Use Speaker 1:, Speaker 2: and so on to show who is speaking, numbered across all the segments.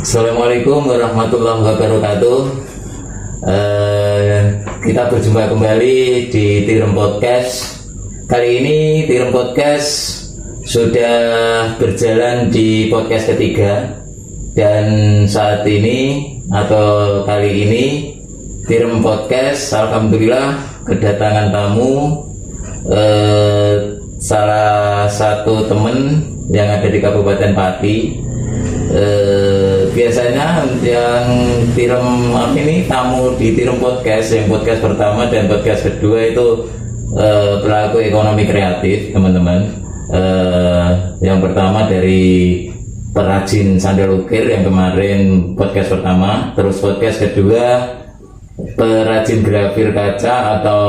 Speaker 1: Assalamualaikum warahmatullahi wabarakatuh. Kita berjumpa kembali di Tirem Podcast. Kali ini Tirem Podcast sudah berjalan di podcast ketiga, dan saat ini atau kali ini Tirem Podcast alhamdulillah kedatangan tamu, salah satu teman yang ada di Kabupaten Pati. Biasanya yang tamu di Tirem Podcast, yang podcast pertama dan podcast kedua itu pelaku ekonomi kreatif, teman-teman. Yang pertama dari perajin sandal ukir yang kemarin podcast pertama, terus podcast kedua perajin grafir kaca atau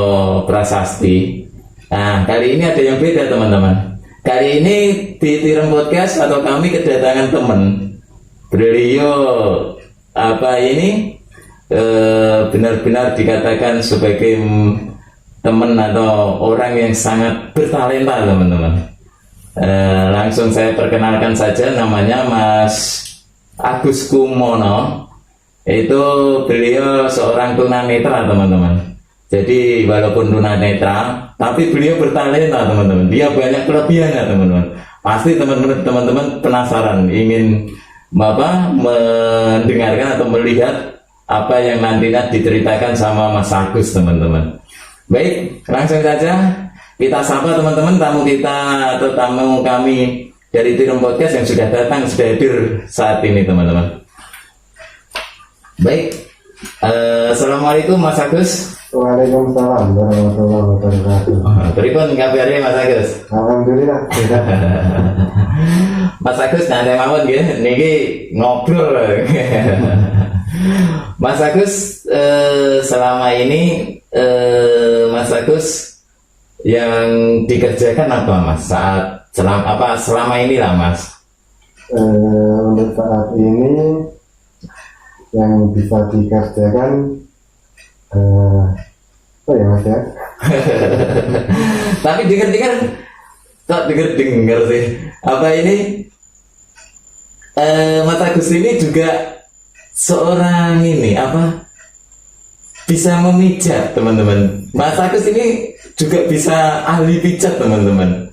Speaker 1: prasasti. Nah, kali ini ada yang beda, teman-teman. Kali ini di Tirem Podcast atau kami kedatangan teman. Beliau benar-benar dikatakan sebagai teman atau orang yang sangat bertalenta, teman-teman. Langsung saya perkenalkan saja, namanya Mas Agus Kumono. Itu beliau seorang tunanetra, teman-teman. Jadi walaupun tunanetra, tapi beliau bertalenta, teman-teman. Dia banyak kelebihannya, teman-teman. Pasti teman-teman penasaran, ingin mendengarkan atau melihat apa yang nantinya diceritakan sama Mas Agus, teman-teman. Baik, langsung saja kita sapa teman-teman tamu kita atau tamu kami dari Tirem Podcast yang sudah datang, sudah hadir saat ini, teman-teman. Baik, assalamualaikum Mas Agus.
Speaker 2: Waalaikumsalam warahmatullahi wabarakatuh.
Speaker 1: Berikut kabarnya Mas Agus.
Speaker 2: Alhamdulillah.
Speaker 1: Mas Agus nanti mawon nggih niki ngobrol. Mas Agus, selama ini Mas Agus yang dikerjakan apa, Mas? Selama ini lah, Mas?
Speaker 2: Untuk saat ini yang bisa dikerjakan apa ya, Mas ya?
Speaker 1: Tapi dengar sih. Apa ini? Mas Agus ini juga seorang bisa memijat, teman-teman. Mas Agus ini juga bisa ahli pijat, teman-teman.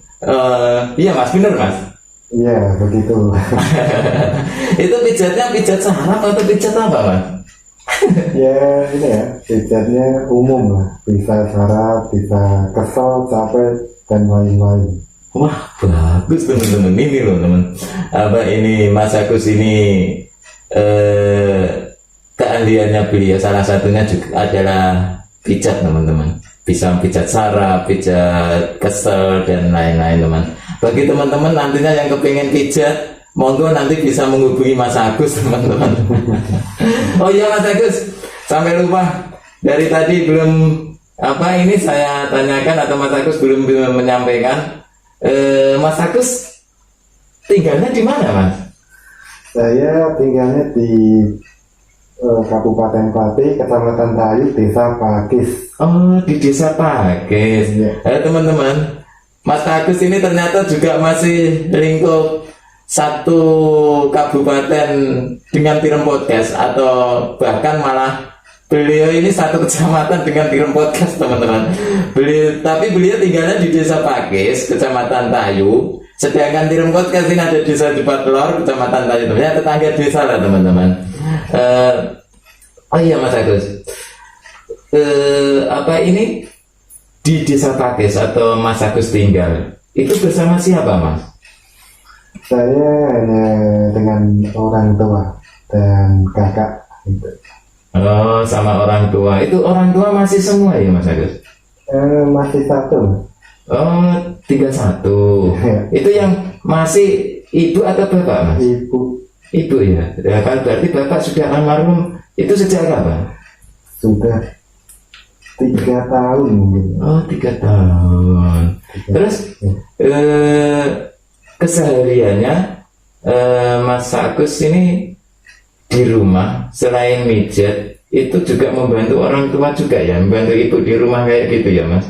Speaker 1: Iya, Mas, benar, Mas?
Speaker 2: Iya, begitu.
Speaker 1: Itu pijatnya pijat saraf atau pijat apa, Mas?
Speaker 2: Ya, ini ya, pijatnya umum lah. Bisa saraf, bisa kesel, capek, dan lain-lain.
Speaker 1: Wah, bagus, teman-teman. Ini loh, teman. Ini Mas Agus ini keahliannya beliau salah satunya juga adalah pijat, teman-teman. Bisa pijat saraf, pijat kesel, dan lain-lain, teman. Bagi teman-teman nantinya yang kepingin pijat, monggo nanti bisa menghubungi Mas Agus, teman-teman. Oh iya, Mas Agus, sampai lupa, dari tadi belum ini saya tanyakan atau Mas Agus belum menyampaikan. Mas Agus tinggalnya di mana, Mas?
Speaker 2: Saya tinggalnya di Kabupaten Pati, Kecamatan Tayu, Desa Pakis.
Speaker 1: Oh, di Desa Pakis. Ya. Teman-teman, Mas Agus ini ternyata juga masih lingkup satu kabupaten dengan Tirem Podcast, atau bahkan malah beliau ini satu kecamatan dengan Tirem Podcast, teman-teman. Tapi beliau tinggalnya di Desa Pakis, Kecamatan Tayu. Sedangkan Tirem Podcast ini ada Desa Jepatlor, Kecamatan Tayu. Ya, tetangga desa lah, teman-teman. Oh iya, Mas Agus. Ini di Desa Pakis atau Mas Agus tinggal itu bersama siapa, Mas?
Speaker 2: Saya hanya dengan orang tua dan kakak.
Speaker 1: Oh, sama orang tua. Itu orang tua masih semua ya, Mas Agus?
Speaker 2: Masih satu.
Speaker 1: Oh, tinggal satu. Itu yang masih ibu atau bapak, Mas? Ibu ya. Ya kan, berarti bapak sudah almarhum itu sejak kapan?
Speaker 2: Sudah 3 tahun mungkin.
Speaker 1: Oh, 3 tahun. Terus kesehariannya Mas Agus ini di rumah selain mijat itu juga membantu orang tua juga ya, membantu ibu di rumah kayak gitu ya, Mas?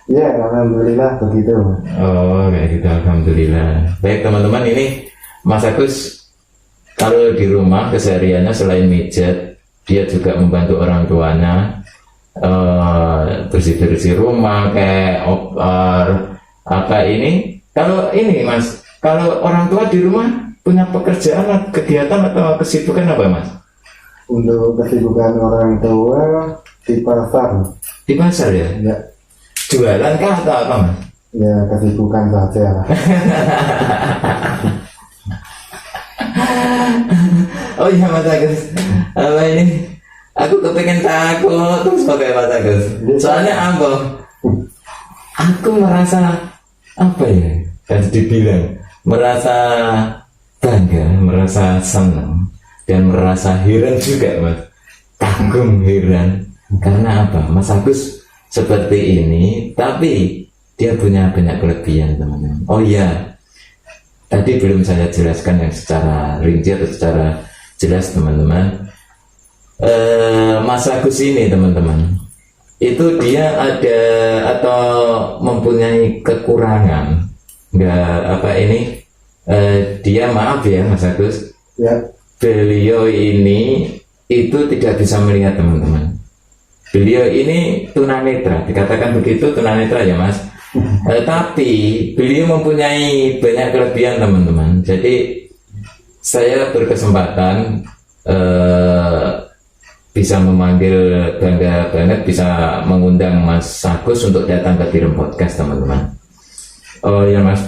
Speaker 2: Ya, alhamdulillah begitu.
Speaker 1: Oh, kayak gitu, alhamdulillah. Baik, teman-teman, ini Mas Agus kalau di rumah kesehariannya selain mijat, dia juga membantu orang tuanya bersih-bersih rumah kayak apa ini. Kalau ini Mas, kalau orang tua di rumah punya pekerjaan, kegiatan atau kesibukan apa Mas?
Speaker 2: Untuk kesibukan orang tua di pasar.
Speaker 1: Di pasar ya?
Speaker 2: Ya,
Speaker 1: Jualan kah atau apa Mas?
Speaker 2: ya kesibukan saja lah.
Speaker 1: Oh iya Mas Agus, apa ini? Aku kepengen takut terus pakai Mas Agus. Soalnya apa? Aku merasa apa ya? Kan dibilang merasa bangga, merasa senang, dan merasa heran juga Mas. Kagum heran. Karena apa? Mas Agus seperti ini, tapi dia punya banyak kelebihan teman-teman. Oh iya, tadi belum saya jelaskan yang secara rinci atau secara jelas teman-teman. Mas Agus ini teman-teman, itu dia ada atau mempunyai kekurangan, nggak apa ini? Dia maaf ya Mas Agus,
Speaker 2: Ya,
Speaker 1: beliau ini itu tidak bisa melihat teman-teman. Beliau ini tunanetra, dikatakan begitu tunanetra ya Mas. Tapi beliau mempunyai banyak kelebihan teman-teman. Jadi saya berkesempatan bisa memanggil, bangga banget bisa mengundang Mas Agus untuk datang ke Tirum Podcast teman-teman. Oh ya Mas,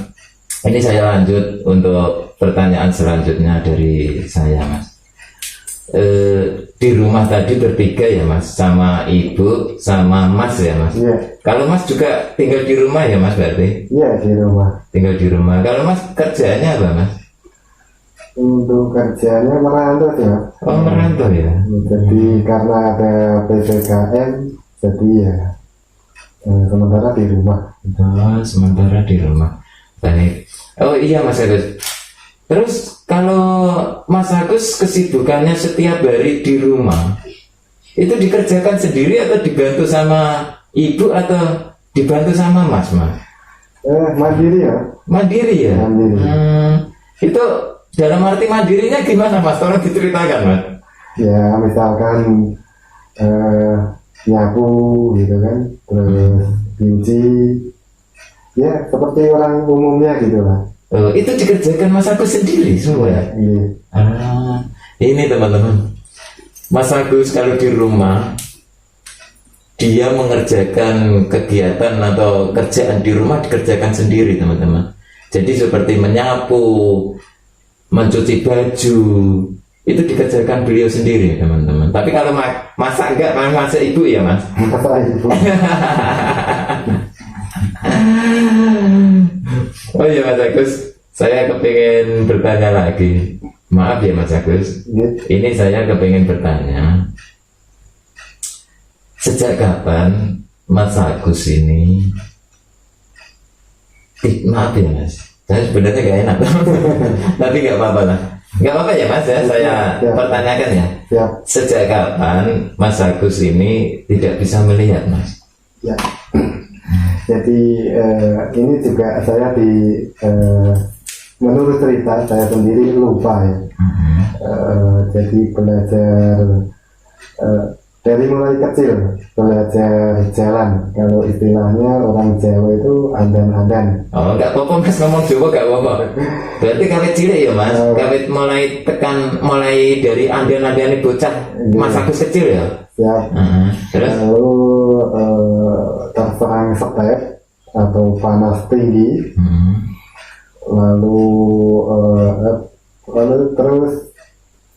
Speaker 1: ini saya lanjut untuk pertanyaan selanjutnya dari saya Mas. Di rumah tadi bertiga ya Mas, sama ibu sama Mas ya Mas.
Speaker 2: iya,
Speaker 1: Kalau Mas juga tinggal di rumah ya Mas berarti?
Speaker 2: iya di rumah.
Speaker 1: Tinggal di rumah. Kalau Mas kerjaannya apa Mas?
Speaker 2: Untuk kerjanya merantau sih Mas.
Speaker 1: Oh merantau ya.
Speaker 2: Jadi karena ada PPKM, jadi ya sementara di rumah.
Speaker 1: Oh, sementara di rumah. Baik. Oh iya Mas Agus. Terus kalau Mas Agus kesibukannya setiap hari di rumah, itu dikerjakan sendiri atau dibantu sama ibu atau dibantu sama Mas?
Speaker 2: Mandiri ya.
Speaker 1: Mandiri ya?
Speaker 2: Mandiri.
Speaker 1: Itu dalam arti mandirinya gimana Mas? Tolong diceritakan Mas.
Speaker 2: Ya misalkan nyapu gitu kan, terus cuci, ya seperti orang umumnya gitu lah.
Speaker 1: Oh, itu dikerjakan Mas Agus sendiri semua ya?
Speaker 2: Iya.
Speaker 1: Ini teman-teman, Mas Agus kalau di rumah dia mengerjakan kegiatan atau kerjaan di rumah dikerjakan sendiri teman-teman. Jadi seperti menyapu, mencuci baju, itu dikerjakan beliau sendiri teman-teman. Tapi kalau masak enggak, masak ibu ya Mas?
Speaker 2: Masak ibu.
Speaker 1: Oh iya Mas Agus, saya kepingin bertanya lagi. Maaf ya Mas Agus,
Speaker 2: Iya.
Speaker 1: ini saya kepingin bertanya. Sejak kapan Mas Agus ini, maaf ya Mas, saya sebenarnya gak enak, tapi gak apa-apa lah. Gak apa-apa ya Mas ya, saya
Speaker 2: Ya.
Speaker 1: pertanyakan ya.
Speaker 2: Siap.
Speaker 1: Sejak kapan Mas Agus ini tidak bisa melihat Mas?
Speaker 2: Ya. Jadi ini juga saya menurut cerita saya sendiri lupa ya. Jadi belajar dari mulai kecil belajar jalan. Kalau istilahnya orang Jawa itu andan-andan.
Speaker 1: Oh, nggak apa-apa Mas ngomong Jawa nggak apa-apa. Berarti kawit cilik ya Mas, kawit mulai dari andan-andan bocah Mas Agus kecil ya.
Speaker 2: Ya.
Speaker 1: Terus?
Speaker 2: Lalu terserang step atau panas tinggi. Lalu terus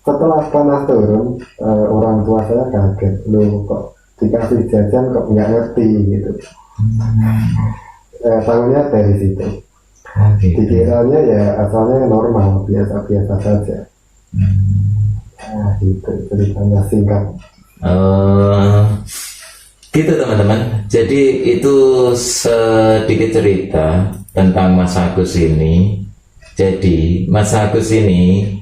Speaker 2: setelah panas turun, orang tua saya kaget, lu kok dikasih jajan kok nggak ngerti gitu. Tahunya dari situ. Dikiranya ya asalnya normal, biasa-biasa saja. Nah, itu ceritanya singkat.
Speaker 1: Gitu teman-teman. Jadi itu sedikit cerita tentang Mas Agus ini. Jadi Mas Agus ini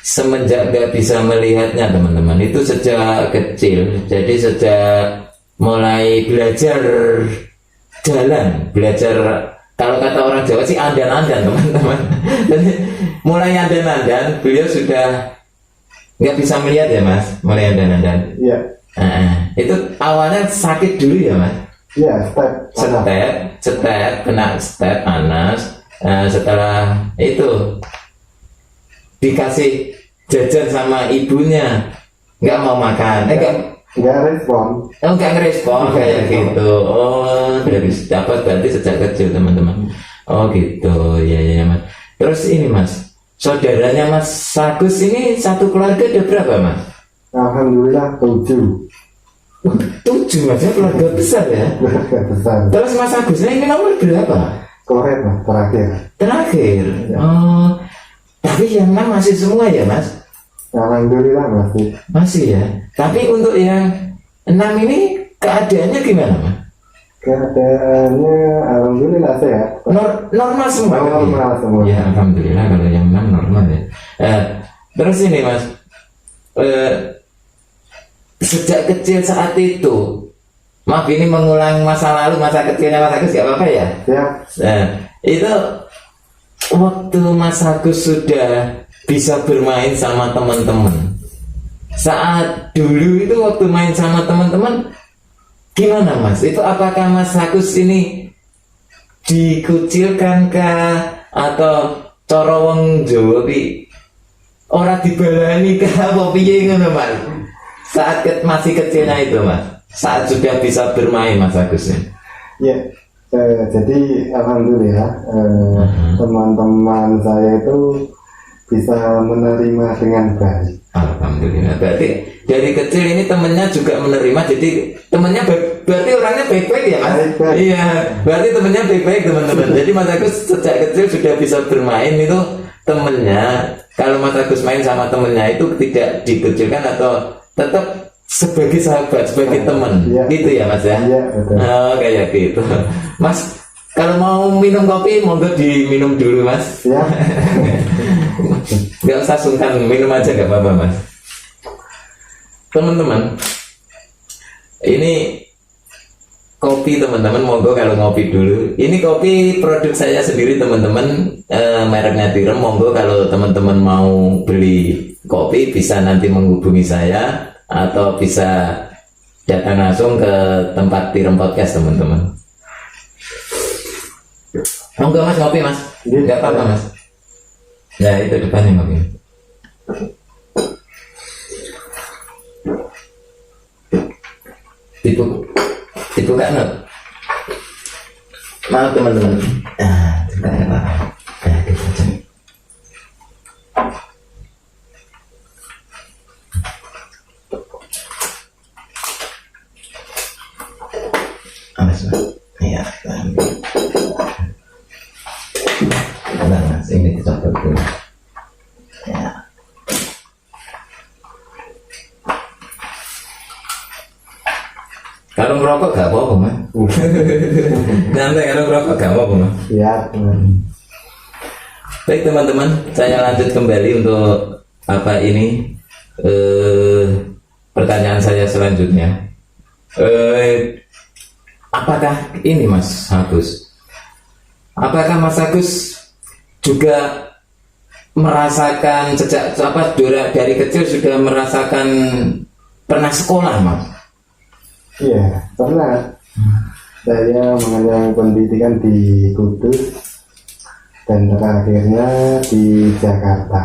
Speaker 1: semenjak nggak bisa melihatnya teman-teman, itu sejak kecil. Jadi sejak mulai belajar jalan, belajar kalau kata orang Jawa sih andan-andan teman-teman. Jadi mulai andan-andan beliau sudah nggak bisa melihat ya mas, mulai andan-andan.
Speaker 2: Iya.
Speaker 1: Itu awalnya sakit dulu ya mas?
Speaker 2: Iya,
Speaker 1: kena step panas. Setelah itu dikasih jajan sama ibunya, nggak mau makan,
Speaker 2: nggak respon.
Speaker 1: nggak ngerespon kayak gitu. Oh, dari dapat berarti sejak kecil teman-teman. Oh gitu, ya mas. Terus ini mas, saudaranya mas Agus ini satu keluarga ada berapa mas?
Speaker 2: Alhamdulillah 7.
Speaker 1: 7 mas, ya keluarga besar ya.
Speaker 2: Keluarga besar.
Speaker 1: Terus mas Agusnya ini nomor berapa?
Speaker 2: Koret mas, terakhir.
Speaker 1: Terakhir.
Speaker 2: Ya.
Speaker 1: Oh, tapi yang 6 masih semua ya mas?
Speaker 2: Alhamdulillah masih.
Speaker 1: Masih ya. Tapi untuk yang 6 ini keadaannya gimana mas?
Speaker 2: Keadaannya alhamdulillah sehat.
Speaker 1: Normal semua.
Speaker 2: Normal semua.
Speaker 1: Ya alhamdulillah kalau yang 6 normal ya. Terus ini mas, sejak kecil saat itu, maaf ini mengulang masa lalu, masa kecilnya Mas Agus gak apa-apa ya?
Speaker 2: Ya.
Speaker 1: Itu waktu Mas Agus sudah bisa bermain sama teman-teman. Saat dulu itu waktu main sama teman-teman gimana Mas? Itu apakah Mas Agus ini dikucilkan kah atau cara wong Jawa ki ora dibalani kah apa piye ngono Mas? Saat masih kecilnya itu mas, saat sudah bisa bermain mas Agus
Speaker 2: ya. Jadi alhamdulillah teman-teman saya itu bisa menerima dengan baik.
Speaker 1: Alhamdulillah. Berarti dari kecil ini temennya juga menerima. Jadi temennya berarti orangnya baik-baik ya mas?
Speaker 2: Baik.
Speaker 1: Iya. Berarti temennya baik-baik teman-teman. Jadi mas Agus sejak kecil sudah bisa bermain itu temennya. Kalau mas Agus main sama temennya itu tidak dikucilkan atau tetap sebagai sahabat, sebagai teman,
Speaker 2: ya.
Speaker 1: Gitu ya mas ya?
Speaker 2: Iya betul.
Speaker 1: Oh kayak gitu, mas. Kalau mau minum kopi, monggo diminum dulu mas.
Speaker 2: Ya.
Speaker 1: Nggak usah sungkan, minum aja nggak apa-apa mas. Teman-teman, ini kopi teman-teman, monggo kalau ngopi dulu. Ini kopi produk saya sendiri teman-teman, mereknya Tirem. Monggo kalau teman-teman mau beli kopi bisa nanti menghubungi saya atau bisa datang langsung ke tempat Tirem Podcast teman-teman. Monggo mas ngopi mas, nggak apa-apa mas. Ya itu depannya ngopi. Tipu kan? Maaf teman-teman. Tidak apa-apa. Gitu aja. Iya, nah, mas, ini dicoba dulu. Ya. Kalau merokok gak apa-apa mas. Nanti kalau merokok gak apa-apa mas.
Speaker 2: Ya.
Speaker 1: Baik teman-teman, saya lanjut kembali untuk apa ini pertanyaan saya selanjutnya. Apakah ini Mas Agus? Apakah Mas Agus juga merasakan sejak dari kecil sudah merasakan pernah sekolah Mas?
Speaker 2: Iya, pernah. Saya mengenyam pendidikan di Kudus dan terakhirnya di Jakarta.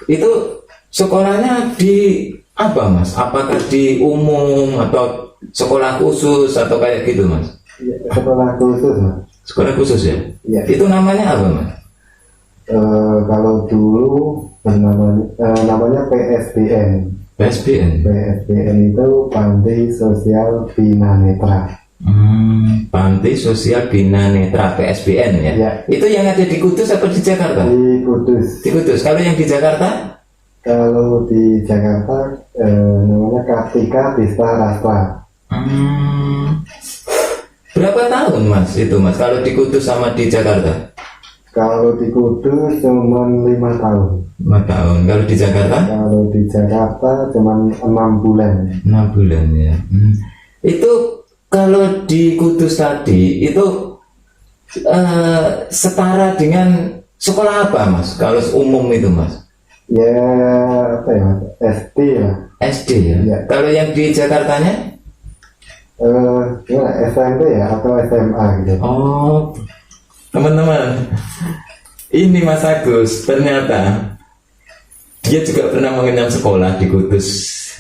Speaker 1: Itu sekolahnya di apa Mas? Apakah di umum atau sekolah khusus atau kayak gitu Mas?
Speaker 2: Ya, sekolah khusus Mas.
Speaker 1: Sekolah khusus ya?
Speaker 2: Ya.
Speaker 1: Itu namanya apa Mas?
Speaker 2: Kalau dulu namanya PSBN.
Speaker 1: PSBN.
Speaker 2: PSBN itu Panti Sosial Bina Netra.
Speaker 1: Panti Sosial Bina Netra PSBN ya?
Speaker 2: Ya.
Speaker 1: Itu yang ada di Kudus atau di Jakarta?
Speaker 2: Di Kudus.
Speaker 1: Di Kudus. Kalau yang di Jakarta?
Speaker 2: Kalau di Jakarta namanya Kartika Dista Rastra.
Speaker 1: Berapa tahun Mas itu Mas? Kalau di Kudus sama di Jakarta?
Speaker 2: Kalau di Kudus cuma 5 tahun.
Speaker 1: 5 tahun. Kalau di Jakarta?
Speaker 2: Kalau di Jakarta cuma 6 bulan.
Speaker 1: 6 bulan ya. Itu kalau di Kudus tadi itu setara dengan sekolah apa Mas? Kalau umum itu Mas?
Speaker 2: Ya apa ya, SD lah.
Speaker 1: SD ya?
Speaker 2: Ya.
Speaker 1: Kalau yang di Jakartanya?
Speaker 2: Gimana, SMP ya atau SMA gitu.
Speaker 1: Oh, teman-teman, ini Mas Agus ternyata dia juga pernah mengenyam sekolah di Kudus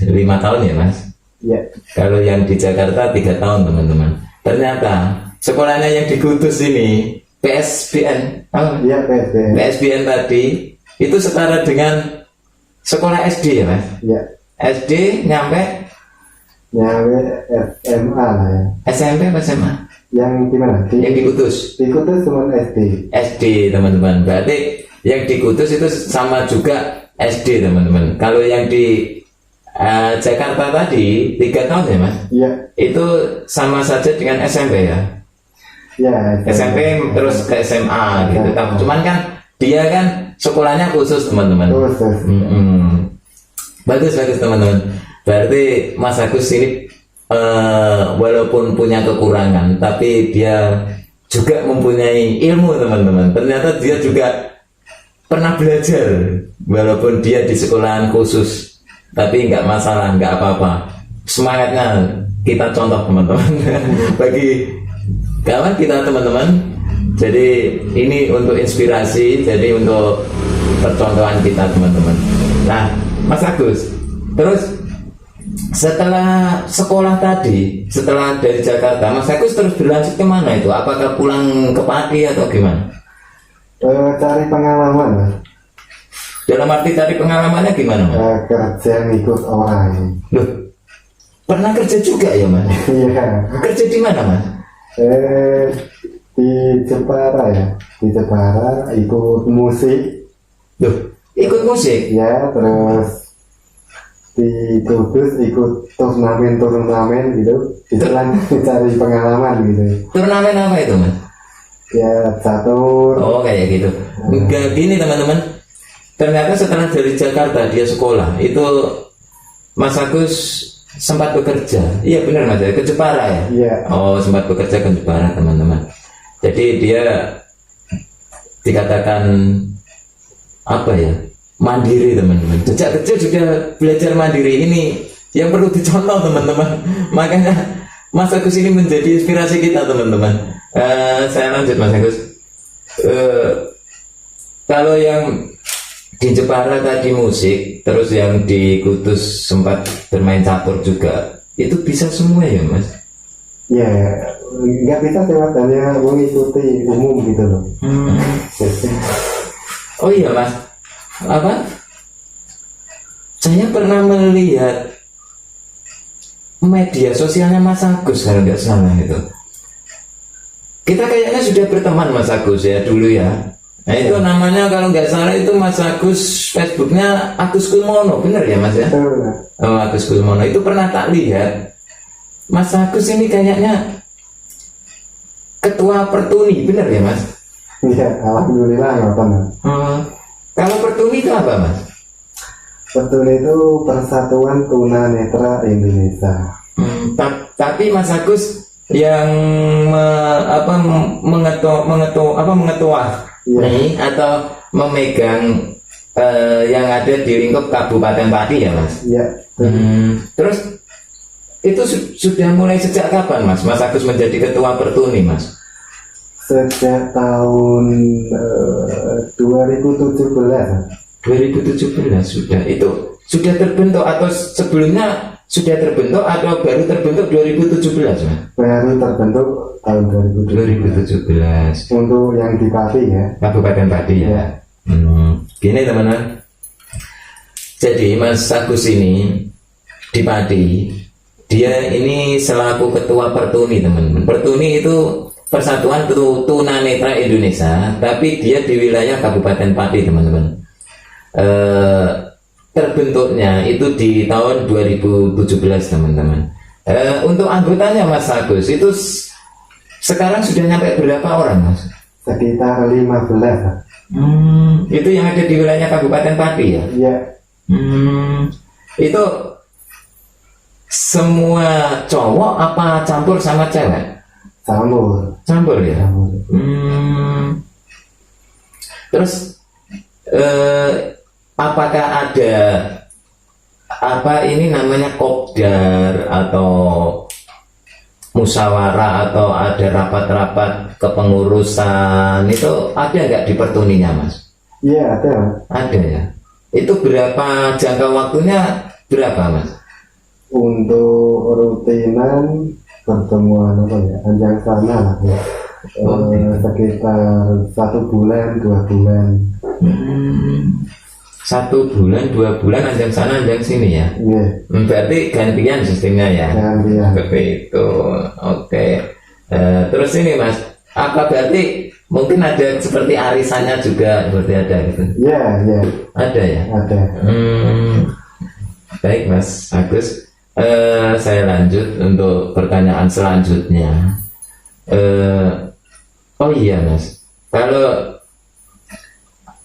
Speaker 1: 5 tahun ya Mas.
Speaker 2: Ya,
Speaker 1: Kalau yang di Jakarta 3 tahun teman-teman. Ternyata sekolahnya yang di Kudus ini PSBN,
Speaker 2: ya PSBN.
Speaker 1: PSBN tadi itu setara dengan sekolah SD ya Mas.
Speaker 2: Ya,
Speaker 1: SD nyampe
Speaker 2: nyampe SMA lah ya.
Speaker 1: SMP apa SMA?
Speaker 2: Yang gimana?
Speaker 1: Yang di Kudus.
Speaker 2: Di Kudus cuma SD.
Speaker 1: SD teman-teman. Berarti yang di Kudus itu sama juga SD teman-teman. Kalau yang di Jakarta tadi 3 tahun ya Mas?
Speaker 2: Iya.
Speaker 1: Itu sama saja dengan SMP ya?
Speaker 2: Ya,
Speaker 1: SMP terus ke SMA gitu. Cuman kan dia kan sekolahnya khusus teman-teman.
Speaker 2: Khusus.
Speaker 1: Bagus teman-teman. Berarti Mas Agus ini walaupun punya kekurangan, tapi dia juga mempunyai ilmu teman-teman. Ternyata dia juga pernah belajar, walaupun dia di sekolahan khusus. Tapi nggak masalah, nggak apa-apa. Semangatnya kita contoh teman-teman bagi kawan kita teman-teman. Jadi ini untuk inspirasi, jadi untuk percontohan kita teman-teman. Nah, Mas Agus, terus setelah sekolah tadi, setelah dari Jakarta, Mas Agus terus berlanjut kemana itu? Apakah pulang ke Pati atau gimana?
Speaker 2: Cari pengalaman Mas.
Speaker 1: Dalam arti cari pengalamannya gimana Mas?
Speaker 2: Kerja ngikut orang.
Speaker 1: Loh, pernah kerja juga ya Mas?
Speaker 2: Iya.
Speaker 1: Kerja di mana Mas?
Speaker 2: Di Jepara ya. Di Jepara ikut musik.
Speaker 1: Loh, ikut musik?
Speaker 2: Ya, terus di Kudus ikut turnamen gitu. Istilahnya cari pengalaman gitu.
Speaker 1: Turnamen apa itu Mas?
Speaker 2: Ya, catur.
Speaker 1: Oh kayak gitu. Enggak gini teman-teman. Ternyata setelah dari Jakarta dia sekolah itu Mas Agus sempat bekerja. Iya benar Mas ya, ke Jepara ya.
Speaker 2: Iya.
Speaker 1: Oh sempat bekerja ke Jepara teman-teman. Jadi dia dikatakan apa ya, mandiri teman-teman. Sejak kecil juga belajar mandiri, ini yang perlu dicontoh teman-teman. Makanya Mas Agus ini menjadi inspirasi kita teman-teman. Saya lanjut Mas Agus. Kalau yang di Jepara tadi musik, terus yang di Kudus sempat bermain catur juga, itu bisa semua ya Mas?
Speaker 2: Ya, nggak bisa sih Mas, hanya mengikuti umum gitu loh.
Speaker 1: Oh iya Mas, apa? Saya pernah melihat media sosialnya Mas Agus kalau nggak salah itu. Kita kayaknya sudah berteman Mas Agus ya dulu ya. Nah itu namanya kalau nggak salah itu Mas Agus, Facebooknya Agus Kulmono, bener ya Mas ya? Oh, Agus Kulmono itu pernah tak lihat. Mas Agus ini kayaknya ketua Pertuni, bener ya Mas?
Speaker 2: Iya, alhamdulillah nggak pernah.
Speaker 1: Kalau Pertuni itu apa Mas?
Speaker 2: Pertuni itu Persatuan Tunanetra Indonesia.
Speaker 1: Tapi Mas Agus yang mengetua nih atau memegang yang ada di lingkup Kabupaten Pati ya Mas?
Speaker 2: Iya.
Speaker 1: Terus itu sudah mulai sejak kapan Mas? Mas Agus menjadi ketua Pertuni Mas?
Speaker 2: Sejak tahun 2017.
Speaker 1: 2017 sudah. Itu sudah terbentuk atau sebelumnya sudah terbentuk atau baru terbentuk 2017 Mas?
Speaker 2: Baru terbentuk tahun 2017. Untuk yang di Pati ya.
Speaker 1: Kabupaten Pati ya. Gini teman-teman. Jadi Mas Agus ini di Pati, dia ini selaku ketua Pertuni teman-teman. Pertuni itu Persatuan Tunanetra Indonesia, tapi dia di wilayah Kabupaten Pati teman-teman. Terbentuknya itu di tahun 2017 teman-teman. Untuk anggotanya Mas Agus itu sekarang sudah nyampe berapa orang Mas?
Speaker 2: Sekitar 15.
Speaker 1: Itu yang ada di wilayah Kabupaten Pati ya?
Speaker 2: Iya.
Speaker 1: Itu semua cowok apa campur sama cewek? Campur ya.
Speaker 2: Campur.
Speaker 1: Terus apakah ada apa ini namanya kopdar atau musyawarah atau ada rapat-rapat kepengurusan itu ada nggak di Pertuninya, Mas?
Speaker 2: Iya, ada, Mas.
Speaker 1: Ada ya. Itu berapa jangka waktunya berapa, Mas?
Speaker 2: Untuk rutinan pertemuan apa ya, anjang sana lah ya. Sekitar 1 bulan 2 bulan.
Speaker 1: 1 bulan 2 bulan anjang sana anjang sini ya.
Speaker 2: Iya.
Speaker 1: Berarti gantian sistemnya ya.
Speaker 2: Gantian.
Speaker 1: Seperti itu. Oke. Terus ini, Mas, apa berarti mungkin ada seperti arisannya juga seperti ada gitu?
Speaker 2: Iya, iya.
Speaker 1: Ada ya.
Speaker 2: Ada.
Speaker 1: Baik, Mas Agus. Saya lanjut untuk pertanyaan selanjutnya. Oh iya, Mas, kalau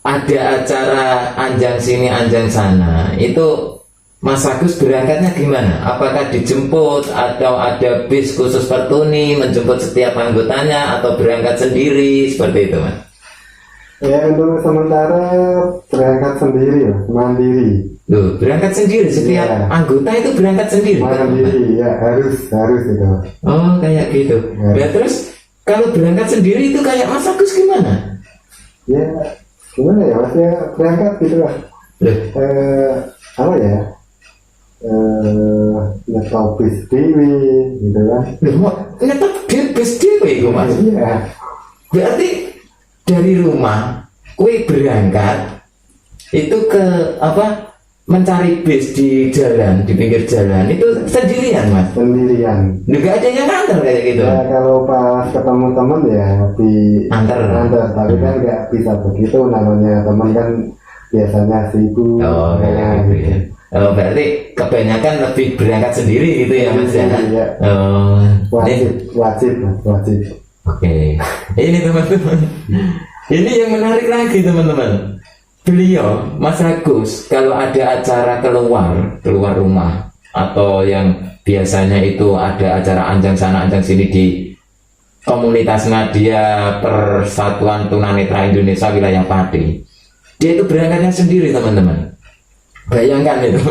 Speaker 1: ada acara anjang sini anjang sana itu Mas Agus berangkatnya gimana? Apakah dijemput atau ada bis khusus Pertuni menjemput setiap anggotanya atau berangkat sendiri seperti itu, Mas?
Speaker 2: Ya, untuk sementara berangkat sendiri ya, mandiri.
Speaker 1: Loh, berangkat sendiri setiap
Speaker 2: Iya.
Speaker 1: anggota itu berangkat sendiri kan?
Speaker 2: Mandiri ya, harus itu.
Speaker 1: Oh, kayak gitu.
Speaker 2: Ya.
Speaker 1: Ya, terus kalau berangkat sendiri itu kayak Mas Agus gimana?
Speaker 2: Ya, gimana ya, Mas, ya berangkat gitu lah.
Speaker 1: Loh,
Speaker 2: Apa ya? Ngetop bis dewi gitu kan.
Speaker 1: loh, ngetop bis dewe itu, Mas.
Speaker 2: Iya.
Speaker 1: Berarti dari rumah kue berangkat itu ke apa, mencari bis di jalan, di pinggir jalan itu sendirian, Mas?
Speaker 2: Sendirian.
Speaker 1: Nggak ada yang nganter kayak gitu?
Speaker 2: Ya, kalau pas ketemu teman ya di
Speaker 1: Antar.
Speaker 2: tapi kan nggak bisa begitu, namanya teman kan biasanya sibuk.
Speaker 1: Oh, kayak gitu ya. Oh, berarti kebanyakan lebih berangkat sendiri gitu ya, Mas ya?
Speaker 2: Iya.
Speaker 1: Oh, ini
Speaker 2: Wajib.
Speaker 1: oke. Ini teman-teman, ini yang menarik lagi teman-teman. Beliau, Mas Agus, kalau ada acara keluar rumah atau yang biasanya itu ada acara anjang sana anjang sini di komunitasnya dia Persatuan Tunanetra Indonesia Wilayah Pati, dia itu berangkatnya sendiri teman-teman. Bayangkan itu.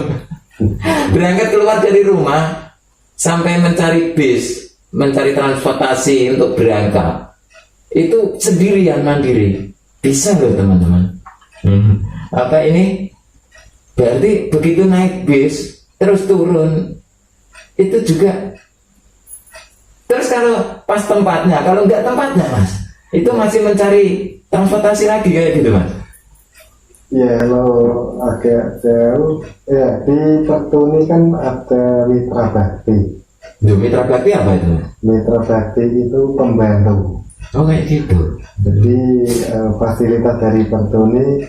Speaker 1: Berangkat keluar dari rumah sampai mencari bis, mencari transportasi untuk berangkat itu sendirian mandiri, bisa loh teman-teman. Apa ini berarti begitu naik bis terus turun itu juga, terus kalau pas tempatnya, kalau nggak tempatnya, Mas, itu masih mencari transportasi lagi kayak gitu, Mas?
Speaker 2: Ya, kalau agak jauh ya di Pertuni kan ada Mitra Bakti.
Speaker 1: Mitra Bakti apa itu?
Speaker 2: Mitra Bakti itu pembantu.
Speaker 1: Oh, kayak gitu.
Speaker 2: Jadi fasilitas dari Pertuni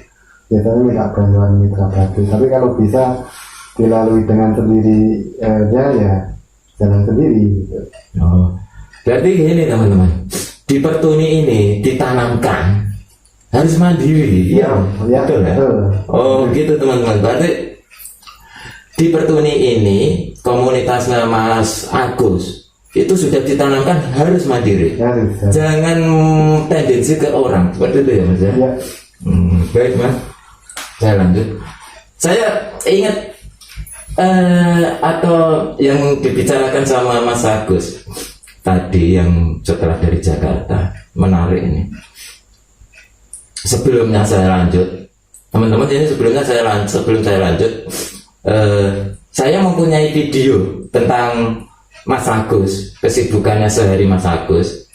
Speaker 2: biasanya minta bantuan Mitra Bakti. Tapi kalau bisa dilalui dengan sendiri ya jalan sendiri. Gitu.
Speaker 1: Oh, berarti gini teman-teman, di Pertuni ini ditanamkan harus mandiri,
Speaker 2: Ya,
Speaker 1: betul ya?
Speaker 2: betul.
Speaker 1: Oh gitu teman-teman, berarti di Pertuni ini komunitasnya Mas Agus itu sudah ditanamkan harus mandiri,
Speaker 2: Harus.
Speaker 1: jangan tendensi ke orang seperti itu ya, Mas ya?
Speaker 2: Ya,
Speaker 1: Baik, Mas, saya lanjut. Saya ingat atau yang dibicarakan sama Mas Agus tadi yang setelah dari Jakarta, menarik ini. Sebelumnya saya lanjut, teman-teman, ini sebelum saya lanjut, saya mempunyai video tentang Mas Agus, kesibukannya sehari Mas Agus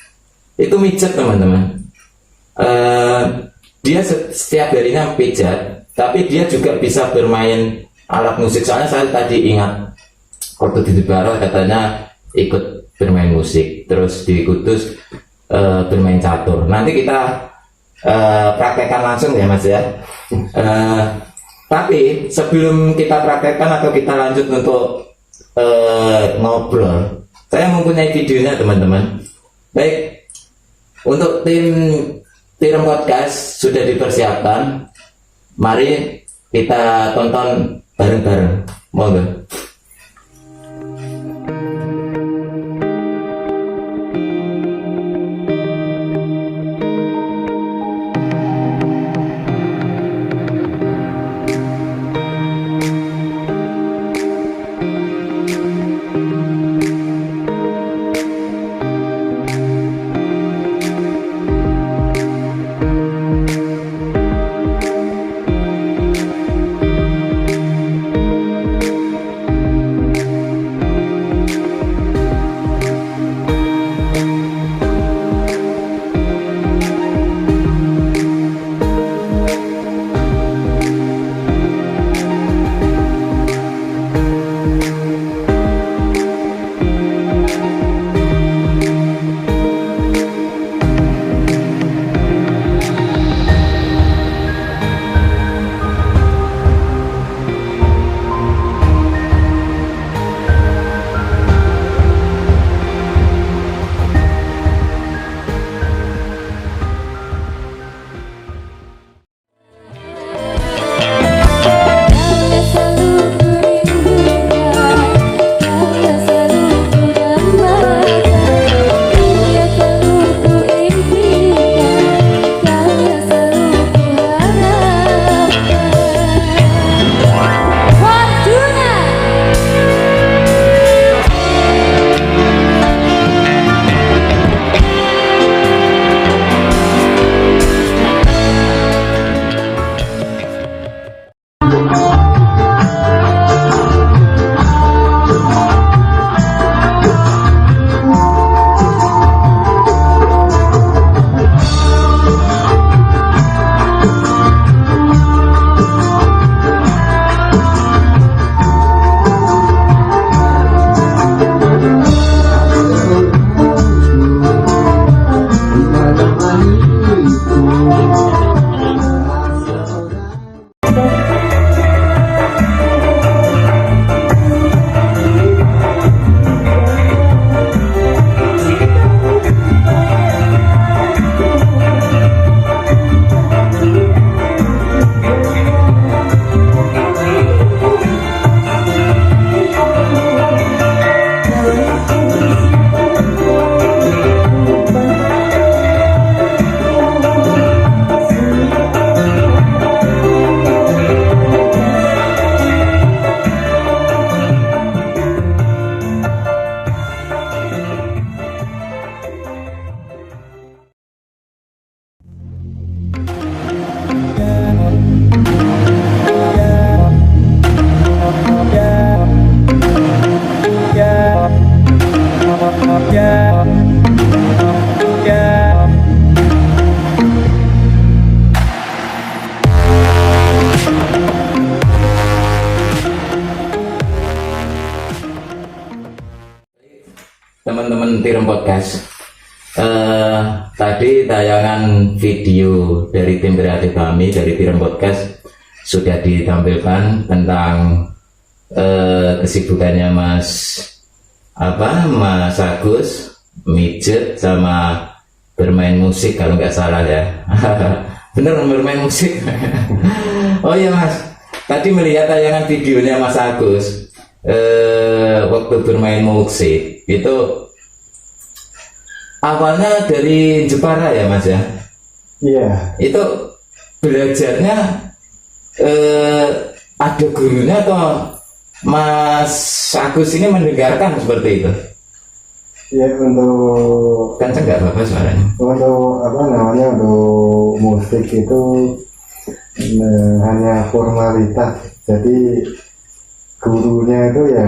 Speaker 1: itu mijet teman-teman. Dia setiap harinya pijat, tapi dia juga bisa bermain alat musik. Soalnya saya tadi ingat waktu di Barat katanya ikut bermain musik, terus di Kudus bermain catur. Nanti kita praktekkan langsung ya, Mas ya. Tapi sebelum kita praktekkan atau kita lanjut untuk ngobrol, saya mempunyai videonya teman-teman. Baik, untuk tim Tirem Podcast sudah dipersiapkan. Mari kita tonton bareng-bareng. Monggo. teman-teman Tirem Podcast. Tadi tayangan video dari tim kreatif kami dari Tirem Podcast sudah ditampilkan tentang kesibukannya Mas Agus mijet sama bermain musik kalau nggak salah ya. Bener bermain musik. Oh iya Mas, tadi melihat tayangan videonya Mas Agus waktu bermain musik itu awalnya dari Jepara ya Mas ya.
Speaker 2: Iya.
Speaker 1: Itu belajarnya ada gurunya atau Mas Agus ini mendengarkan seperti itu?
Speaker 2: Ya, untuk
Speaker 1: Kenceng nggak Bapak suaranya?
Speaker 2: untuk musik itu hanya formalitas. Jadi gurunya itu ya